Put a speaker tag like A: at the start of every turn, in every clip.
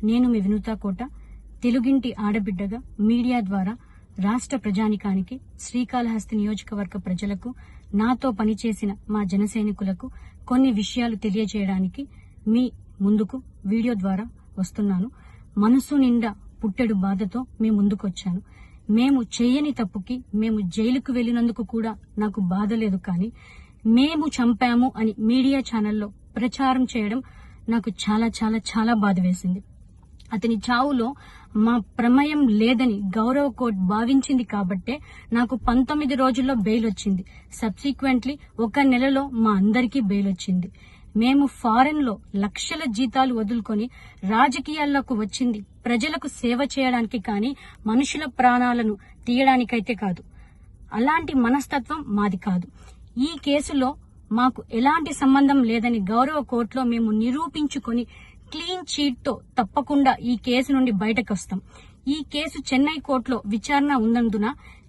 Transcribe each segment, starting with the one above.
A: నేను మీ వినూతా కోట, తెలుగింటి ఆడబిడ్డగా మీడియా ద్వారా రాష్ట్ర ప్రజానికానికి, శ్రీకాళహస్తి నియోజకవర్గ ప్రజలకు, నాతో పనిచేసిన మా జన సైనికులకు కొన్ని విషయాలు తెలియజేయడానికి మీ ముందుకు వీడియో ద్వారా వస్తున్నాను. మనసు నిండా పుట్టెడు బాధతో మీ ముందుకొచ్చాను. మేము చేయని తప్పుకి మేము జైలుకు వెళ్లినందుకు కూడా నాకు బాధ లేదు, కానీ మేము చంపాము అని మీడియా ఛానల్లో ప్రచారం చేయడం నాకు చాలా చాలా చాలా బాధ వేసింది. అతని చావులో మా ప్రమేయం లేదని గౌరవ కోర్టు భావించింది కాబట్టే నాకు 19 రోజుల్లో బెయిల్ వచ్చింది. సబ్సిక్వెంట్లీ 1 నెలలో మా అందరికీ బెయిల్ వచ్చింది. మేము ఫారెన్ లో లక్షల జీతాలు వదులుకొని రాజకీయాల్లోకి వచ్చింది ప్రజలకు సేవ చేయడానికి, కానీ మనుషుల ప్రాణాలను తీయడానికైతే కాదు. అలాంటి మనస్తత్వం మాది కాదు. ఈ కేసులో మాకు ఎలాంటి సంబంధం లేదని గౌరవ కోర్టులో మేము నిరూపించుకొని క్లీన్ చీట్ తో తప్పకుండా ఈ కేసు నుండి బయటకు వస్తాం. ఈ కేసు చెన్నై కోర్టులో విచారణ ఉన్నందున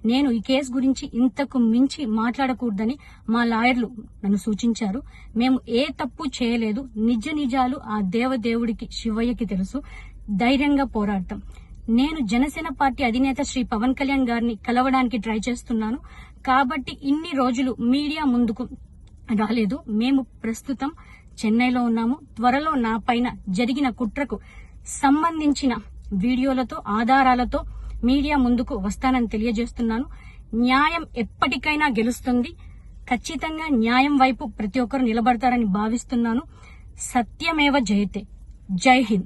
A: నేను ఈ కేసు గురించి ఇంతకు మించి మాట్లాడకూడదని మా లాయర్లు నన్ను సూచించారు. మేము ఏ తప్పు చేయలేదు. నిజ నిజాలు ఆ దేవదేవుడికి, శివయ్యకి తెలుసు. ధైర్యంగా పోరాడతాం. నేను జనసేన పార్టీ అధినేత శ్రీ పవన్ కళ్యాణ్ గారిని కలవడానికి ట్రై చేస్తున్నాను కాబట్టి ఇన్ని రోజులు మీడియా ముందుకు రాలేదు. మేము ప్రస్తుతం చెన్నైలో ఉన్నాము. త్వరలో నా పైన జరిగిన కుట్రకు సంబంధించిన వీడియోలతో, ఆధారాలతో మీడియా ముందుకు వస్తానని తెలియజేస్తున్నాను. న్యాయం ఎప్పటికైనా గెలుస్తుంది. ఖచ్చితంగా న్యాయం వైపు ప్రతి ఒక్కరు నిలబడతారని భావిస్తున్నాను. సత్యమేవ జయతే. జై హింద్.